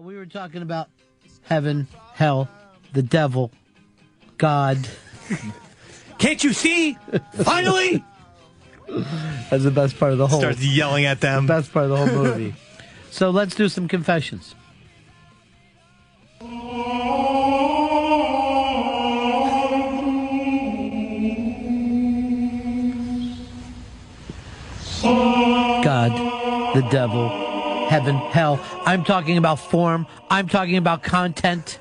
We were talking about heaven, hell, the devil, God. Can't you see? Finally! That's the best part of the whole. Starts yelling at them. The best part of the whole movie. So let's do some confessions. God, the devil, heaven, hell. I'm talking about form. I'm talking about content.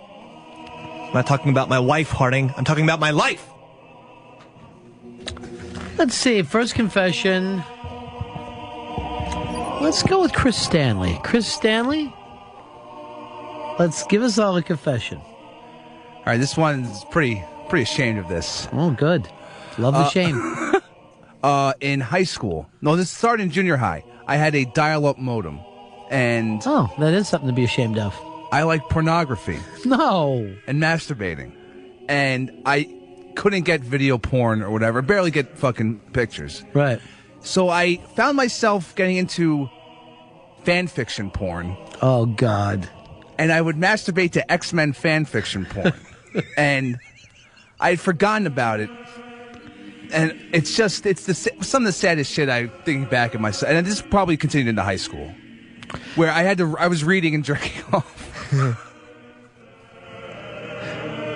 I'm not talking about my wife, Harding. I'm talking about my life. Let's see. First confession. Let's go with Chris Stanley. Chris Stanley? Let's give us all a confession. All right, this one's pretty ashamed of this. Oh, good. Love the shame. In high school, no, this started in junior high. I had a dial-up modem, and Oh, that is something to be ashamed of. I liked pornography No. and masturbating, and I couldn't get video porn or whatever, barely get fucking pictures. Right. So I found myself getting into fan fiction porn, Oh, God. and I would masturbate to X-Men fan fiction porn, and I'd forgotten about it. And it's some of the saddest shit I think back at myself. And this probably continued into high school, where I was reading and jerking off.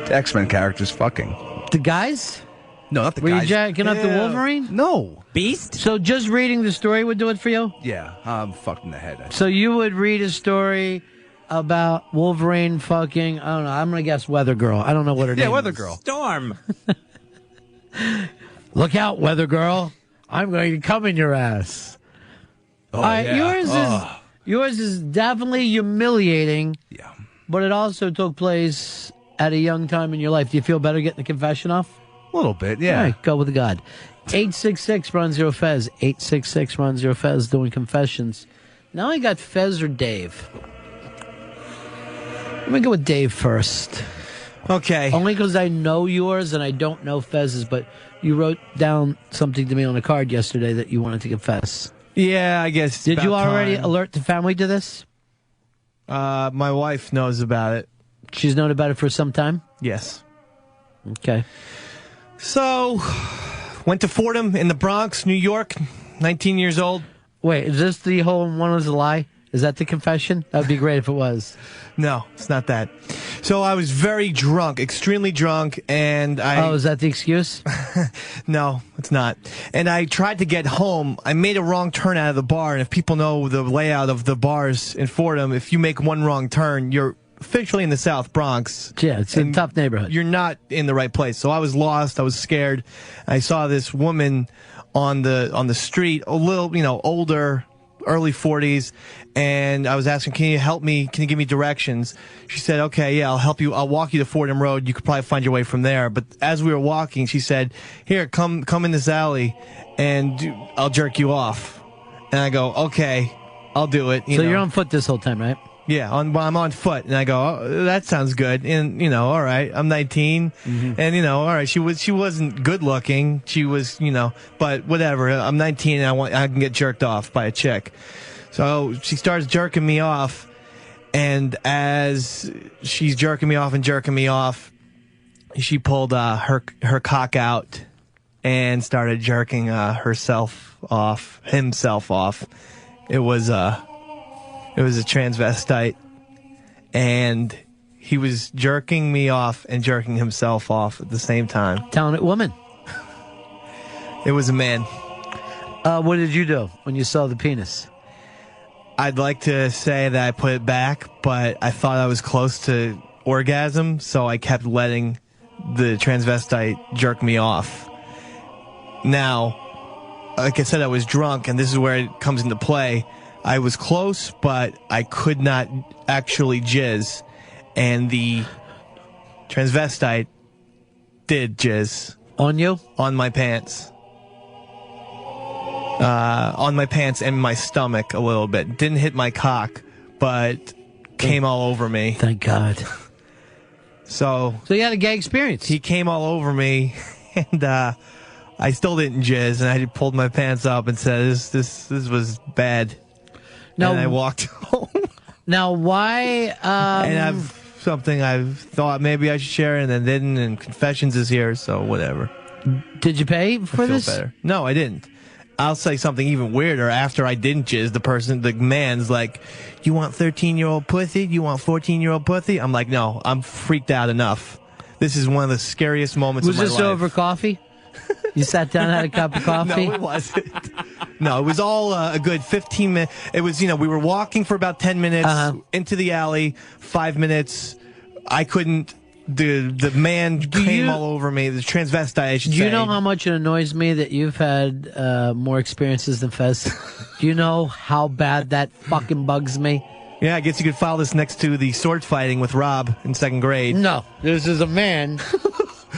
The X-Men characters fucking. The guys? No, not the Were guys. you jacking up the Wolverine? No. Beast? So just reading the story would do it for you? Yeah, I'm fucked in the head. So you would read a story about Wolverine fucking, I don't know, I'm going to guess Weather Girl. I don't know what her name is. Yeah, Weather Girl. Storm. Look out, Weather Girl. I'm going to come in your ass. Oh, yeah. Yours is definitely humiliating. Yeah. But it also took place at a young time in your life. Do you feel better getting the confession off? A little bit, yeah. All right, go with God. 866 Ron Zero Fez. 866 Ron Zero Fez doing confessions. Now I got Fez or Dave. Let me go with Dave first. Okay. Only because I know yours and I don't know Fez's, but you wrote down something to me on a card yesterday that you wanted to confess. Yeah, I guess. It's Did you about already time. alert the family to this? My wife knows about it. She's known about it for some time? Yes. Okay. So, went to Fordham in the Bronx, New York, 19 years old. Wait, is this the whole one was a lie? Is that the confession? That would be great if it was. No, it's not that. So I was very drunk, extremely drunk, and Oh, is that the excuse? No, it's not. And I tried to get home. I made a wrong turn out of the bar, and if people know the layout of the bars in Fordham, if you make one wrong turn, you're officially in the South Bronx. Yeah, it's a tough neighborhood. You're not in the right place. So I was lost. I was scared. I saw this woman on the street, a little, older, early 40s, and I was asking, can you help me? Can you give me directions? She said, okay, yeah, I'll help you. I'll walk you to Fordham Road. You could probably find your way from there. But as we were walking, she said, here, come in this alley, and I'll jerk you off. And I go, okay, I'll do it. So you're on foot this whole time, right? Yeah, I'm on foot, and I go, oh, that sounds good, and all right, I'm 19, and all right, she wasn't good looking, she was, but whatever, I'm 19, and I can get jerked off by a chick, so she starts jerking me off, and as she's jerking me off, she pulled her cock out and started jerking himself off. It was a transvestite, and he was jerking me off and jerking himself off at the same time. Talented woman. It was a man. What did you do when you saw the penis? I'd like to say that I put it back, but I thought I was close to orgasm, so I kept letting the transvestite jerk me off. Now, like I said, I was drunk, and this is where it comes into play. I was close, but I could not actually jizz, and the transvestite did jizz. On you? On my pants. On my pants and my stomach a little bit. Didn't hit my cock, but came all over me. Thank God. So you had a gay experience. He came all over me, and I still didn't jizz, and I pulled my pants up and said, this was bad. Now, and I walked home. Now, why? And I've something I've thought maybe I should share and then didn't, and confessions is here, so whatever. Did you pay for I feel this? better. No, I didn't. I'll say something even weirder after I didn't jizz. The man's like, you want 13-year-old pussy? You want 14-year-old pussy? I'm like, no, I'm freaked out enough. This is one of the scariest moments of my life. Was this over coffee? You sat down and had a cup of coffee? No, it wasn't. No, it was all a good 15 minutes. It was, we were walking for about 10 minutes into the alley, 5 minutes. I couldn't. The man came all over me. The transvestite, I should say. Do you know how much it annoys me that you've had more experiences than Fez? Do you know how bad that fucking bugs me? Yeah, I guess you could file this next to the sword fighting with Rob in 2nd grade. No, this is a man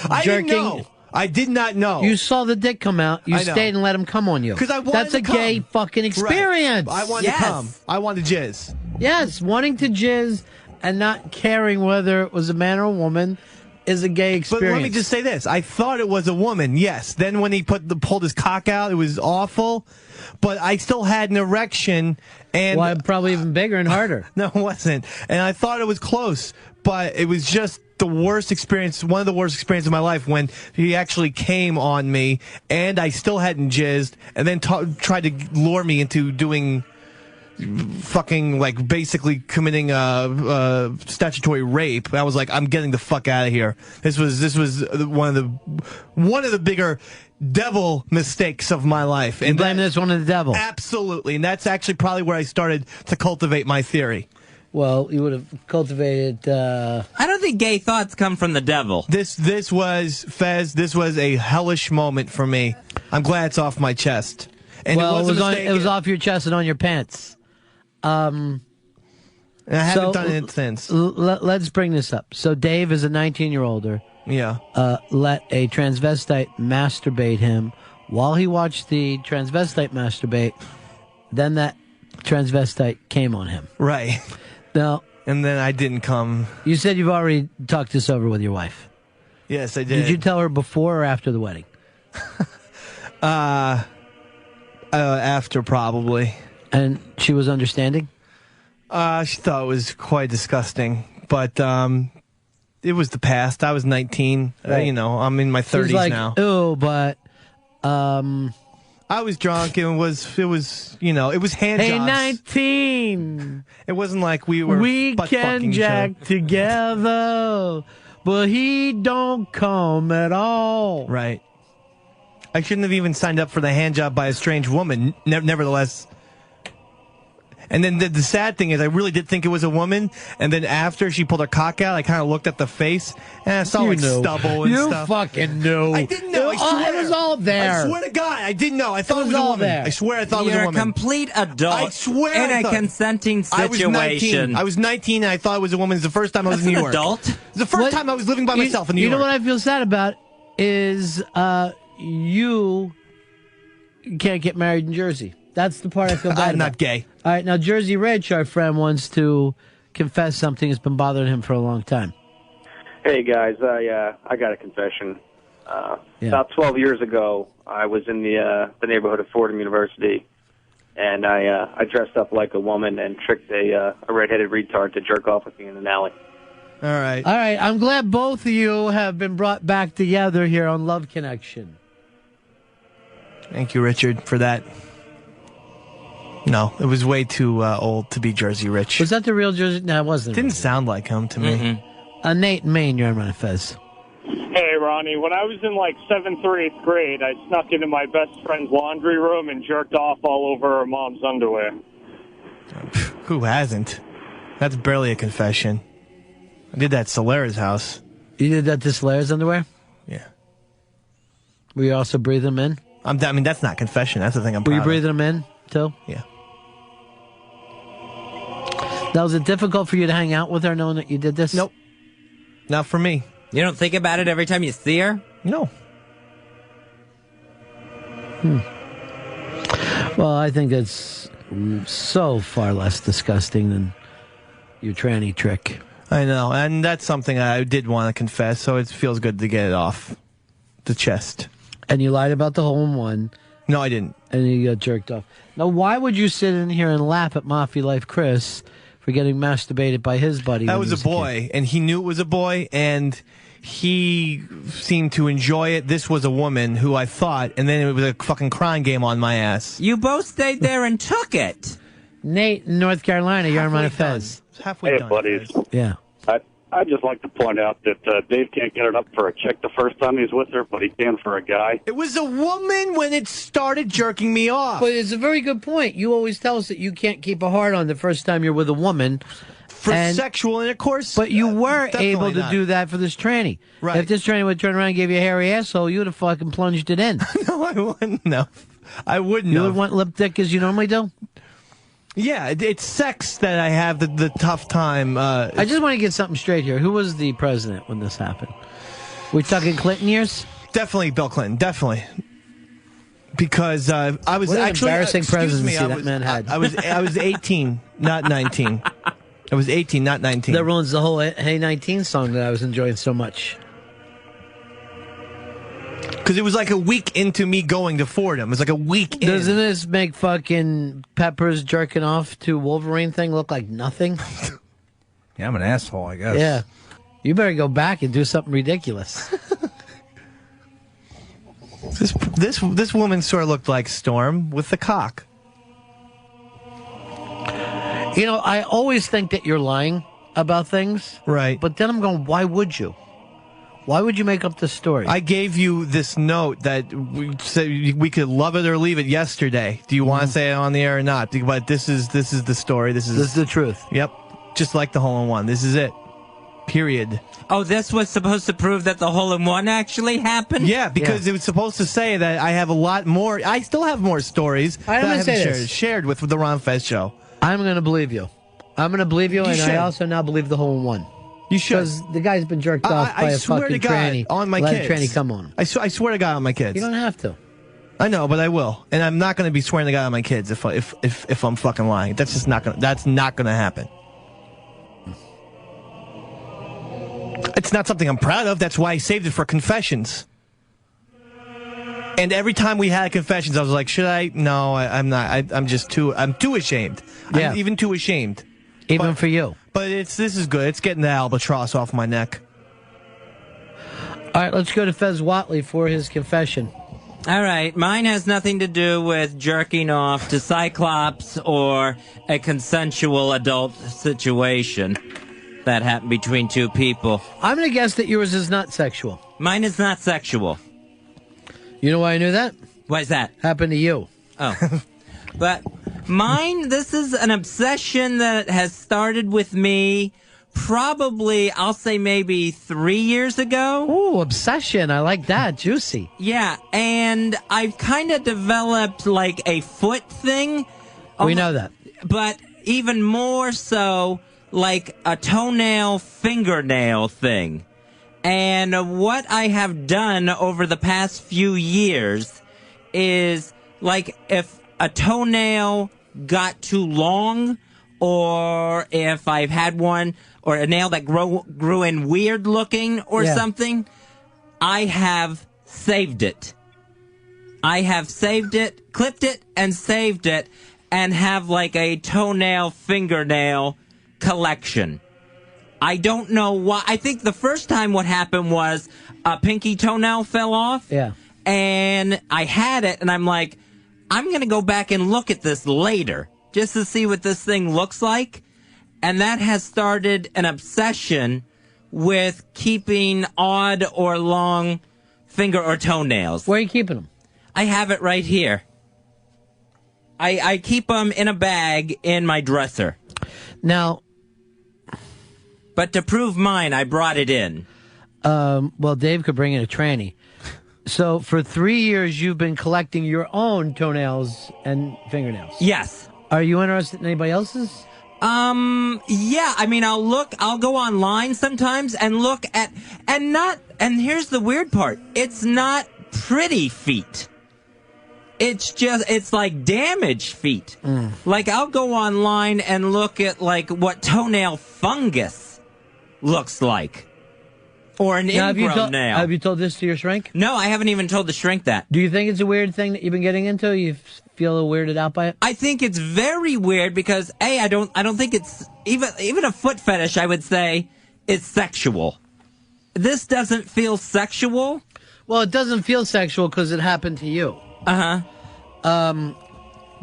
I jerking. didn't know. I did not know. You saw the dick come out. You I know. stayed and let him come on you. Because I wanted That's to a come. gay fucking experience. Right. I wanted to come. I wanted to jizz. Yes, wanting to jizz and not caring whether it was a man or a woman is a gay experience. But let me just say this. I thought it was a woman, yes. Then when he pulled his cock out, it was awful. But I still had an erection. And well, probably even bigger and harder. No, it wasn't. And I thought it was close. But it was just the worst experience, one of the worst experiences of my life, when he actually came on me and I still hadn't jizzed, and then tried to lure me into doing fucking, like, basically committing statutory rape. I was like, I'm getting the fuck out of here. This was one of the bigger devil mistakes of my life. And blame this one on the devil. Absolutely. And that's actually probably where I started to cultivate my theory. Well, you would have cultivated. I don't think gay thoughts come from the devil. This was Fez. This was a hellish moment for me. I'm glad it's off my chest. And well, it was off your chest and on your pants. And I haven't done it since. Let's bring this up. So Dave is a 19-year-older. Yeah. Let a transvestite masturbate him while he watched the transvestite masturbate. Then that transvestite came on him. Right. Now, and then I didn't come. You said you've already talked this over with your wife. Yes, I did. Did you tell her before or after the wedding? After, probably. And she was understanding? She thought it was quite disgusting. But it was the past. I was 19. Right. I'm in my 30s now. Oh, but I was drunk. It was hand hey, jobs. 19. It wasn't like we were butt can fucking jack together, but he don't come at all. Right. I shouldn't have even signed up for the hand job by a strange woman. Nevertheless. And then the sad thing is, I really did think it was a woman. And then after she pulled her cock out, I kind of looked at the face and I saw stubble and stuff. You fucking knew. I didn't know. I swear. It was all there. I swear to God, I didn't know. I thought it was a all woman. there. I swear I thought it was a You're woman. a complete adult I swear in a consenting situation. I was 19 and I thought it was a woman. It's the first time I was in New York. Adult? It's the first time I was living by myself in New York. You know what I feel sad about is you can't get married in Jersey. That's the part I feel bad I'm not gay. All right, now Jersey Rich, our friend, wants to confess something that's been bothering him for a long time. Hey guys, I got a confession. About 12 years ago, I was in the neighborhood of Fordham University, and I dressed up like a woman and tricked a redheaded retard to jerk off with me in an alley. All right. All right, I'm glad both of you have been brought back together here on Love Connection. Thank you, Richard, for that. No, it was way too old to be Jersey Rich. Was that the real Jersey? No, it wasn't. Didn't sound like him to me. Nate in Maine, you're on Fez. Hey, Ronnie. When I was in like 7th or 8th grade, I snuck into my best friend's laundry room and jerked off all over her mom's underwear. Who hasn't? That's barely a confession. I did that at Solera's house. You did that to Solera's underwear? Yeah. Were you also breathing them in? I mean, that's not confession. That's the thing I'm proud Were you of. breathing them in, too? Yeah. Now, was it difficult for you to hang out with her knowing that you did this? Nope. Not for me. You don't think about it every time you see her? No. Well, I think it's so far less disgusting than your tranny trick. I know, and that's something I did want to confess, so it feels good to get it off the chest. And you lied about the hole in one. No, I didn't. And you got jerked off. Now, why would you sit in here and laugh at Mafia Life Chris for getting masturbated by his buddy. That when was he a boy, and he knew it was a boy, and he seemed to enjoy it. This was a woman who I thought, and then it was a fucking crying game on my ass. You both stayed there and took it. Nate, in North Carolina, you're on Fez. Halfway Hey, done. buddies. Yeah. I'd just like to point out that Dave can't get it up for a chick the first time he's with her, but he can for a guy. It was a woman when it started jerking me off. But it's a very good point. You always tell us that you can't keep a hard on the first time you're with a woman. For sexual intercourse? But you were definitely able to not. do that for this tranny. Right. If this tranny would turn around and give you a hairy asshole, you would have fucking plunged it in. No, I wouldn't. No. I wouldn't You have. would want lip dick as you normally do? Yeah, it's sex that I have the tough time. I just want to get something straight here. Who was the president when this happened? We talking Clinton years? Definitely Bill Clinton. Definitely. Because I was What an actually embarrassing excuse presidency me, that man had. I was 18, not 19. I was 18, not 19. That ruins the whole Hey 19 song that I was enjoying so much. Because it was like a week into me going to Fordham. It was like a week in. Doesn't this make fucking Peppers jerking off to Wolverine thing look like nothing? Yeah, I'm an asshole, I guess. Yeah. You better go back and do something ridiculous. This woman sort of looked like Storm with the cock. You know, I always think that you're lying about things. Right. But then I'm going, why would you? Why would you make up this story? I gave you this note that we said we could love it or leave it yesterday. Do you want to say it on the air or not? But this is the story. This is the truth. Yep. Just like the hole-in-one. This is it. Period. Oh, this was supposed to prove that the hole-in-one actually happened? Yeah, because it was supposed to say that I have a lot more. I still have more stories that I haven't shared with the Ron Fez show. I'm going to believe you. I'm going to believe you, and should. I also now believe the hole-in-one. You should. Because the guy's been jerked off by a swear fucking to God, tranny. on my Let kids. a tranny come on him. I swear to God on my kids. You don't have to. I know, but I will, and I'm not going to be swearing to God on my kids if I'm fucking lying. That's just not going. That's not going to happen. It's not something I'm proud of. That's why I saved it for confessions. And every time we had confessions, I was like, should I? No, I'm not. I'm just too. I'm too ashamed. Yeah. I'm even too ashamed. Even for you. But this is good. It's getting the albatross off my neck. All right, let's go to Fez Watley for his confession. All right, mine has nothing to do with jerking off to Cyclops or a consensual adult situation that happened between two people. I'm going to guess that yours is not sexual. Mine is not sexual. You know why I knew that? Why is that? Happened to you. Oh. But mine, this is an obsession that has started with me probably, I'll say maybe 3 years ago. Ooh, obsession. I like that. Juicy. Yeah, and I've kind of developed like a foot thing. We know that. But even more so, like a toenail, fingernail thing. And what I have done over the past few years is, like, if a toenail got too long, or if I've had one, or a nail that grew in weird looking or something, I have saved it. I have saved it, clipped it, and saved it, and have like a toenail, fingernail collection. I don't know why. I think the first time what happened was a pinky toenail fell off. Yeah. And I had it, and I'm like, I'm going to go back and look at this later just to see what this thing looks like. And that has started an obsession with keeping odd or long finger or toenails. Where are you keeping them? I have it right here. I keep them in a bag in my dresser. Now, but to prove mine, I brought it in. Well, Dave could bring in a tranny. So for 3 years, you've been collecting your own toenails and fingernails. Yes. Are you interested in anybody else's? Yeah, I mean, I'll go online sometimes and look at, and here's the weird part. It's not pretty feet. It's like damaged feet. Like, I'll go online and look at, like, what toenail fungus looks like. Or an ingrown nail. Have you told this to your shrink? No, I haven't even told the shrink that. Do you think it's a weird thing that you've been getting into? You feel a little weirded out by it? I think it's very weird because I don't think it's even a foot fetish. I would say it's sexual. This doesn't feel sexual. Well, it doesn't feel sexual because it happened to you. But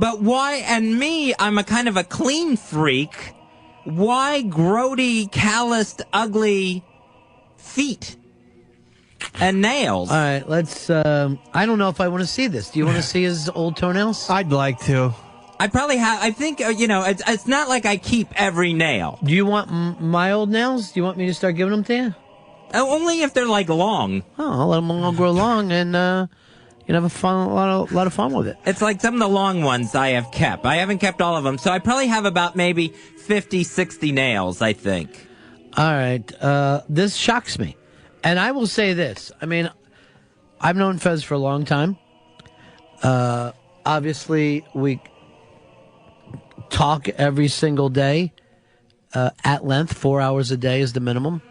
why? And me, I'm a kind of a clean freak. Why grody, calloused, ugly feet and nails? All right, let's. I don't know if I want to see this. Do you want to see his old toenails? I'd like to. I probably have. I think it's not like I keep every nail. Do you want my old nails? Do you want me to start giving them to you? Only if they're like long. Oh, I'll let them all grow long, and you have a lot of fun with it. It's like some of the long ones I have kept. I haven't kept all of them, so I probably have about maybe 50, 60 nails, I think. All right. This shocks me. And I will say this. I mean, I've known Fez for a long time. Obviously, we talk every single day at length. 4 hours a day is the minimum.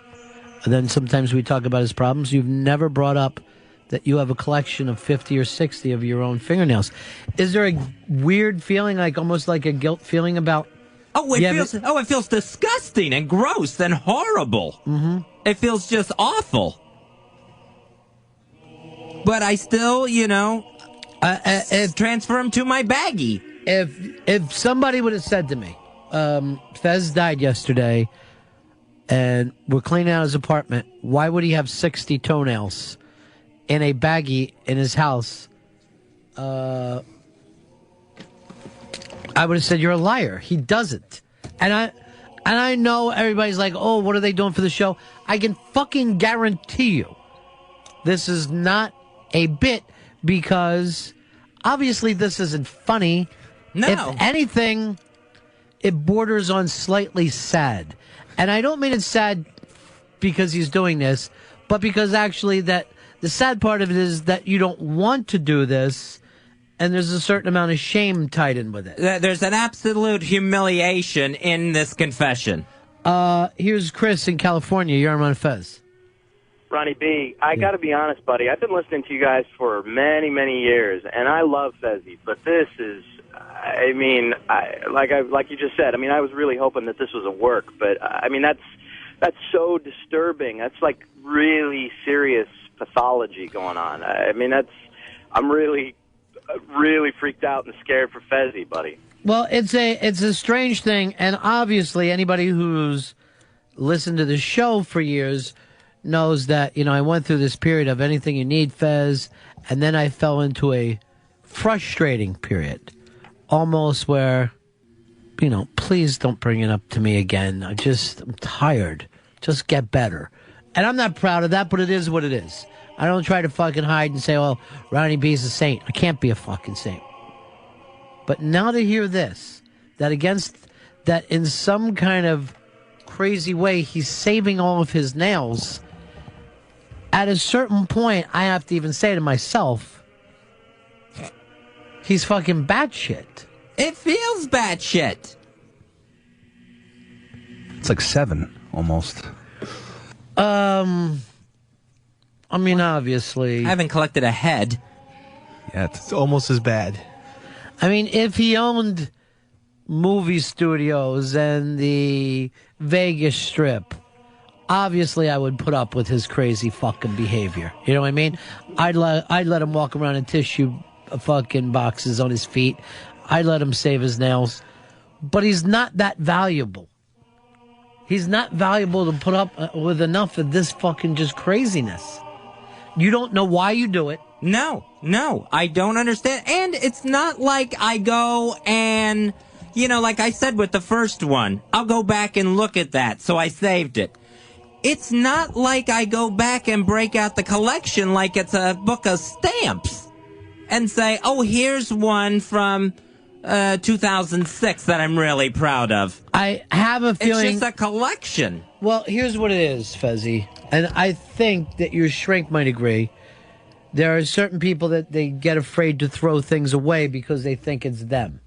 And then sometimes we talk about his problems. You've never brought up that you have a collection of 50 or 60 of your own fingernails. Is there a weird feeling, like almost like a guilt feeling about... it feels disgusting and gross and horrible. Mm-hmm. It feels just awful. But I still, transfer them to my baggie. If somebody would have said to me, Fez died yesterday, and we're cleaning out his apartment, why would he have 60 toenails in a baggie in his house? I would have said, you're a liar. He doesn't. And I know everybody's like, oh, what are they doing for the show? I can fucking guarantee you this is not a bit, because obviously this isn't funny. No. If anything, it borders on slightly sad. And I don't mean it's sad because he's doing this, but because actually that the sad part of it is that you don't want to do this, and there's a certain amount of shame tied in with it. There's an absolute humiliation in this confession. Here's Chris in California. You're on Fez. Ronnie B, I got to be honest, buddy. I've been listening to you guys for many, many years, and I love Fezzy, but this is... like you just said, I was really hoping that this was a work, but that's so disturbing. That's like really serious pathology going on. I'm really freaked out and scared for Fezzy, buddy. Well, it's a strange thing, and obviously anybody who's listened to the show for years knows that, I went through this period of anything you need, Fez, and then I fell into a frustrating period. Almost where, please don't bring it up to me again. I'm tired. Just get better. And I'm not proud of that, but it is what it is. I don't try to fucking hide and say, oh, Ronnie B's a saint. I can't be a fucking saint. But now to hear this, that in some kind of crazy way, he's saving all of his nails, at a certain point, I have to even say to myself, he's fucking batshit. It feels batshit. It's like 7, almost. Obviously... I haven't collected a head. Yeah, it's almost as bad. If he owned movie studios and the Vegas Strip, obviously I would put up with his crazy fucking behavior. You know what I mean? I'd let him walk around in tissue fucking boxes on his feet. I'd let him save his nails. But he's not that valuable. He's not valuable to put up with enough of this fucking just craziness. You don't know why you do it. No, I don't understand. And it's not like I go and, like I said with the first one, I'll go back and look at that, so I saved it. It's not like I go back and break out the collection like it's a book of stamps and say, oh, here's one from 2006 that I'm really proud of. I have a feeling... It's just a collection. Well, here's what it is, Fezzy, and I think that your shrink might agree. There are certain people that they get afraid to throw things away because they think it's them.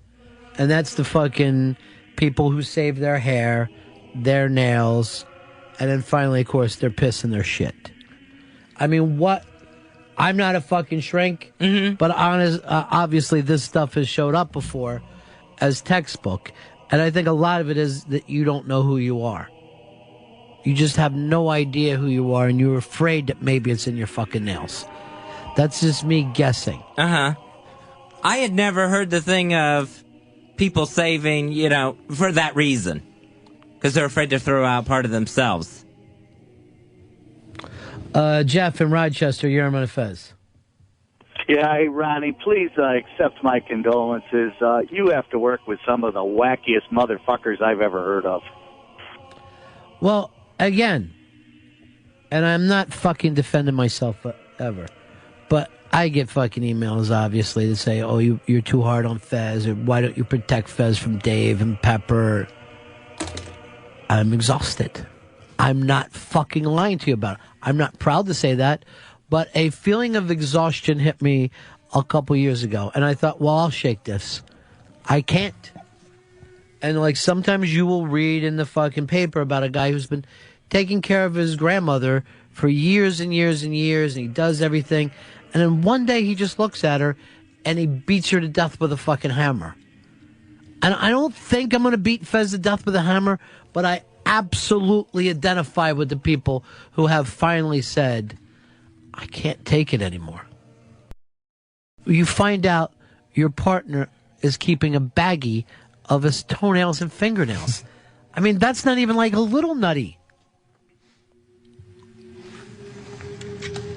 And that's the fucking people who save their hair, their nails, And then finally, of course, they're pissing their shit. I mean, what? I'm not a fucking shrink, but obviously this stuff has showed up before as textbook. And I think a lot of it is that you don't know who you are. You just have no idea who you are, and you're afraid that maybe it's in your fucking nails. That's just me guessing. I had never heard the thing of people saving, for that reason. Because they're afraid to throw out part of themselves. Jeff in Rochester, you're on Fez. Yeah, hey, Ronnie, please accept my condolences. You have to work with some of the wackiest motherfuckers I've ever heard of. Well, again, and I'm not fucking defending myself ever, but I get fucking emails, obviously, that say, oh, you're too hard on Fez, or why don't you protect Fez from Dave and Pepper? I'm exhausted. I'm not fucking lying to you about it. I'm not proud to say that, but a feeling of exhaustion hit me a couple years ago, and I thought, well, I'll shake this. I can't. And, like, sometimes you will read in the fucking paper about a guy who's been taking care of his grandmother for years and years and years, and he does everything, and then one day he just looks at her, and he beats her to death with a fucking hammer. And I don't think I'm going to beat Fez to death with a hammer, but I absolutely identify with the people who have finally said, I can't take it anymore. You find out your partner is keeping a baggie of his toenails and fingernails. I mean, that's not even like a little nutty.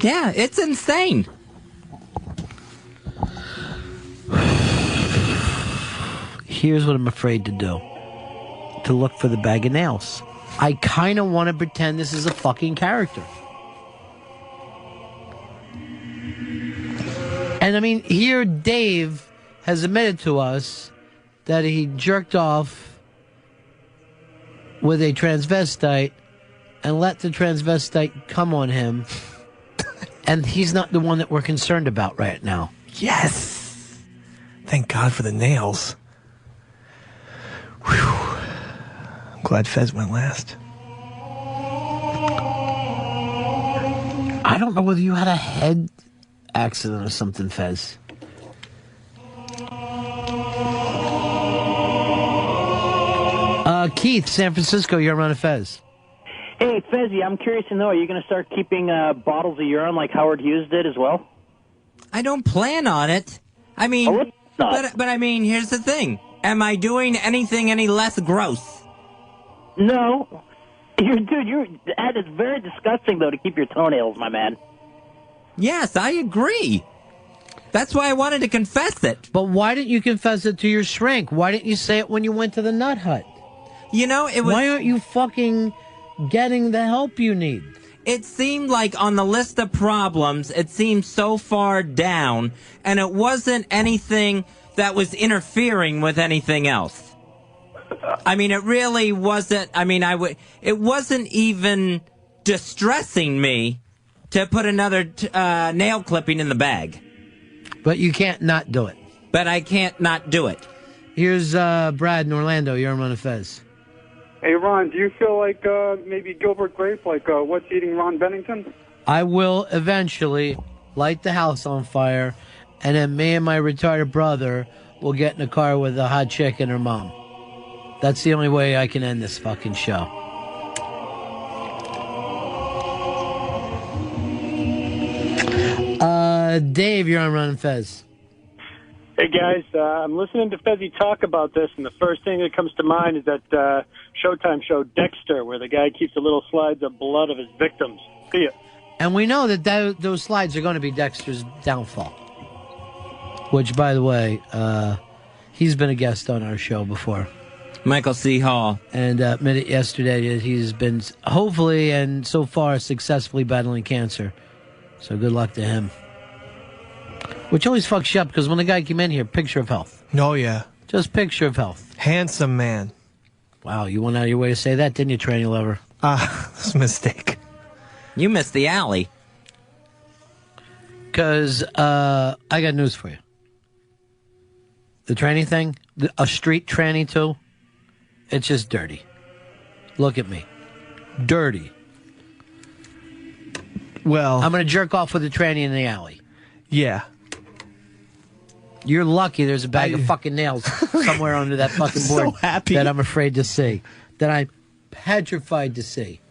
Yeah, it's insane. Here's what I'm afraid to do. To look for the bag of nails. I kind of want to pretend this is a fucking character. And I mean, here Dave has admitted to us that he jerked off with a transvestite and let the transvestite come on him. And he's not the one that we're concerned about right now. Yes. Thank God for the nails. Whew. I'm glad Fez went last. I don't know whether you had a head accident or something, Fez. Keith, San Francisco, you're on Fez. Hey, Fezzy, I'm curious to know, are you going to start keeping bottles of urine like Howard Hughes did as well? I don't plan on it. I mean, but I mean, here's the thing. Am I doing anything any less gross? No. That is very disgusting, though, to keep your toenails, my man. Yes, I agree. That's why I wanted to confess it. But why didn't you confess it to your shrink? Why didn't you say it when you went to the nut hut? You know, it was... Why aren't you fucking getting the help you need? It seemed like on the list of problems, it seemed so far down, and it wasn't anything that was interfering with anything else. I mean, it really wasn't... I mean, it wasn't even distressing me to put another nail clipping in the bag. But you can't not do it. But I can't not do it. Here's Brad in Orlando. You're on Fez. Hey, Ron, do you feel like maybe Gilbert Grape, like What's Eating Ron Bennington? I will eventually light the house on fire, and then me and my retarded brother will get in a car with a hot chick and her mom. That's the only way I can end this fucking show. Dave, you're on Ron Fez. Hey, guys, I'm listening to Fezzy talk about this, and the first thing that comes to mind is that Showtime show Dexter, where the guy keeps the little slides of blood of his victims. See ya. And we know that those slides are going to be Dexter's downfall. Which, by the way, he's been a guest on our show before. Michael C. Hall. And admitted yesterday that he's been, hopefully and so far, successfully battling cancer. So good luck to him. Which always fucks you up, because when the guy came in here, picture of health. Oh, yeah. Just picture of health. Handsome man. Wow, you went out of your way to say that, didn't you, tranny lover? That's a mistake. You missed the alley. Because I got news for you. The tranny thing, a street tranny too, it's just dirty. Look at me. dirty. Well, I'm going to jerk off with a tranny in the alley. Yeah. You're lucky there's a bag of fucking nails somewhere under that fucking board So happy. that I'm afraid to see, that I'm petrified to see.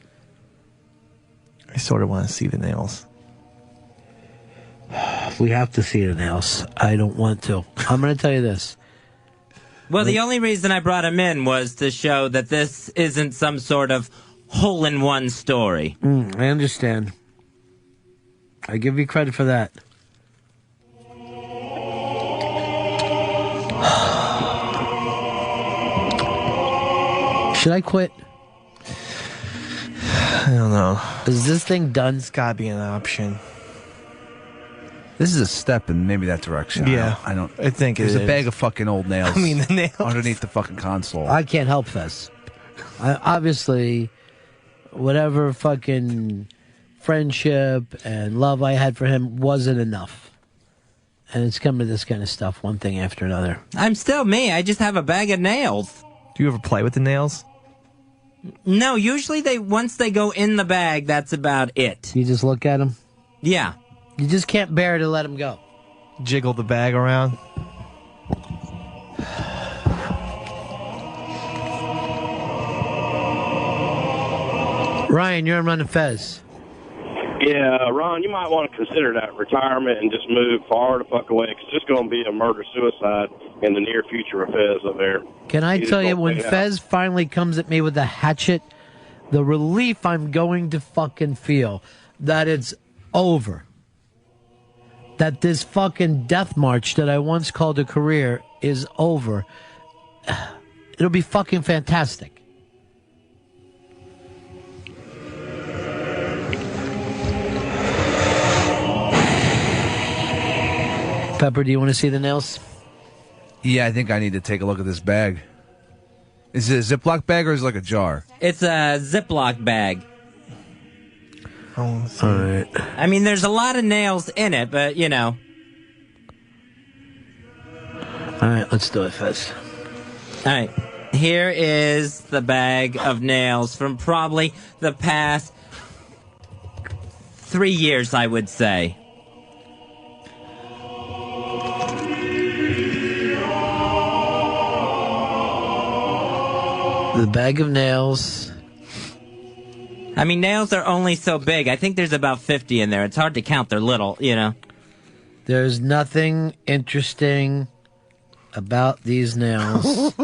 I sort of want to see the nails. We have to see the nails. I don't want to. I'm going to tell you this. Well, the only reason I brought him in was to show that this isn't some sort of hole-in-one story. I understand. I give you credit for that. Should I quit? I don't know. Is this thing done? It's got to be an option. This is a step in maybe that direction. Yeah. I think there's it a is. bag of fucking old nails. I mean, the nails. Underneath the fucking console. I can't help this. Obviously, whatever fucking friendship and love I had for him wasn't enough. And it's come to this kind of stuff, one thing after another. I'm still me. I just have a bag of nails. Do you ever play with the nails? No, usually once they go in the bag, that's about it. You just look at them? Yeah. You just can't bear to let them go. Jiggle the bag around. Ryan, you're on Run and Fez. Yeah, Ron, you might want to consider that retirement and just move far the fuck away, because it's going to be a murder-suicide in the near future of Fez up there. Can I You tell just you, don't when think it Fez finally comes at me with a hatchet, the relief I'm going to fucking feel that it's over. That this fucking death march that I once called a career is over. It'll be fucking fantastic. Pepper, do you want to see the nails? Yeah, I think I need to take a look at this bag. Is it a Ziploc bag or is it like a jar? It's a Ziploc bag. Oh, all right. I mean, there's a lot of nails in it, but, you know. All right, let's do it, Fez. All right. Here is the bag of nails from probably the past 3 years, I would say. The bag of nails. I mean, nails are only so big. I think there's about 50 in there. It's hard to count. They're little, you know. There's nothing interesting about these nails.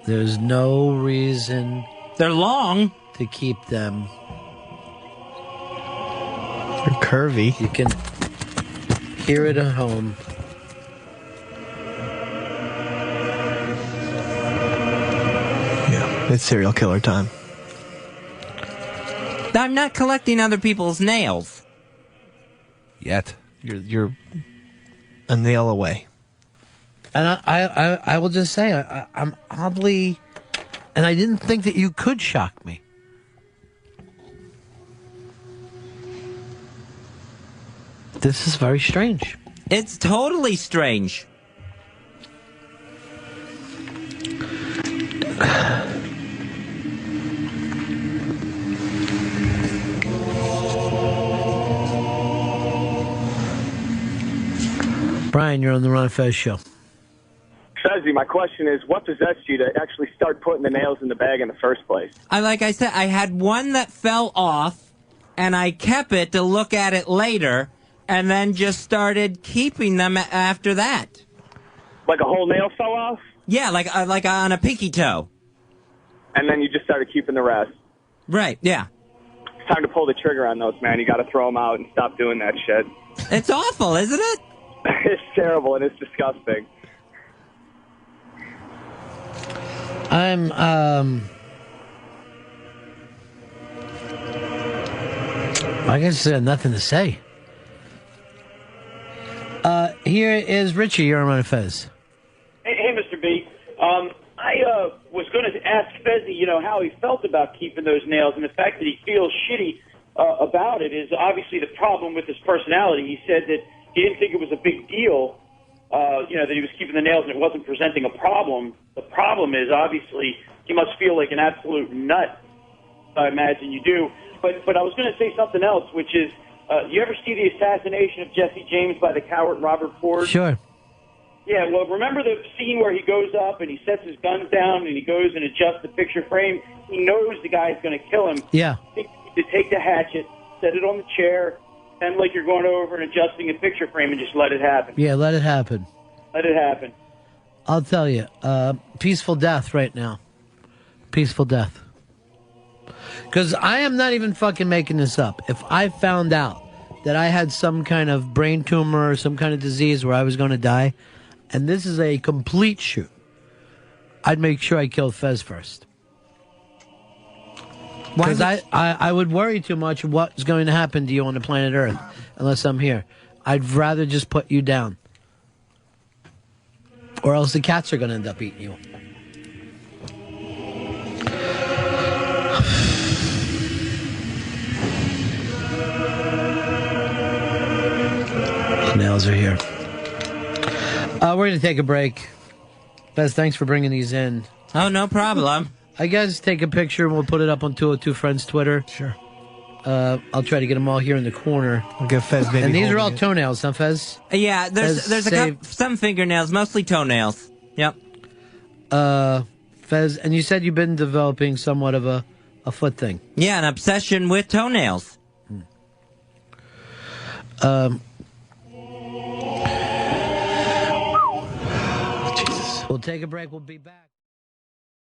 There's no reason. They're long. To keep them. They're curvy. You can hear it at home. Yeah, it's serial killer time. I'm not collecting other people's nails. Yet. You're a nail away. And I will just say, I'm oddly, and I didn't think that you could shock me. This is very strange. It's totally strange. Brian, you're on the Ron and Fez show. Fezzy, my question is, what possessed you to actually start putting the nails in the bag in the first place? Like I said, I had one that fell off, and I kept it to look at it later, and then just started keeping them after that. Like a whole nail fell off? Yeah, like on a pinky toe. And then you just started keeping the rest? Right, yeah. It's time to pull the trigger on those, man. You got to throw them out and stop doing that shit. It's awful, isn't it? It's terrible and it's disgusting. I guess nothing to say. Here is Richie. You're on Ron and Fez. Hey, Mr. B. I was going to ask Fezzy, how he felt about keeping those nails, and the fact that he feels shitty about it is obviously the problem with his personality. He said that he didn't think it was a big deal, that he was keeping the nails and it wasn't presenting a problem. The problem is, obviously, he must feel like an absolute nut I imagine you do. But I was going to say something else, which is, you ever see the assassination of Jesse James by the coward Robert Ford? Sure. Yeah, well, remember the scene where he goes up and he sets his guns down and he goes and adjusts the picture frame? He knows the guy's going to kill him. Yeah. To take the hatchet, set it on the chair, and like you're going over and adjusting a picture frame and just let it happen. Yeah, let it happen. Let it happen. I'll tell you, peaceful death right now. Peaceful death. Because I am not even fucking making this up. If I found out that I had some kind of brain tumor or some kind of disease where I was going to die, and this is a complete shoot, I'd make sure I killed Fez first. Because I would worry too much what's going to happen to you on the planet Earth unless I'm here. I'd rather just put you down. Or else the cats are going to end up eating you. Nails are here. We're going to take a break. Fez, thanks for bringing these in. Oh, no problem. I guess take a picture and we'll put it up on 202 Friends Twitter. Sure. I'll try to get them all here in the corner. I'll get Fez maybe. And these are all toenails, huh, Fez? Yeah, there's some fingernails, mostly toenails. Yep. Fez, and you said you've been developing somewhat of a foot thing. Yeah, an obsession with toenails. Jesus. We'll take a break. We'll be back.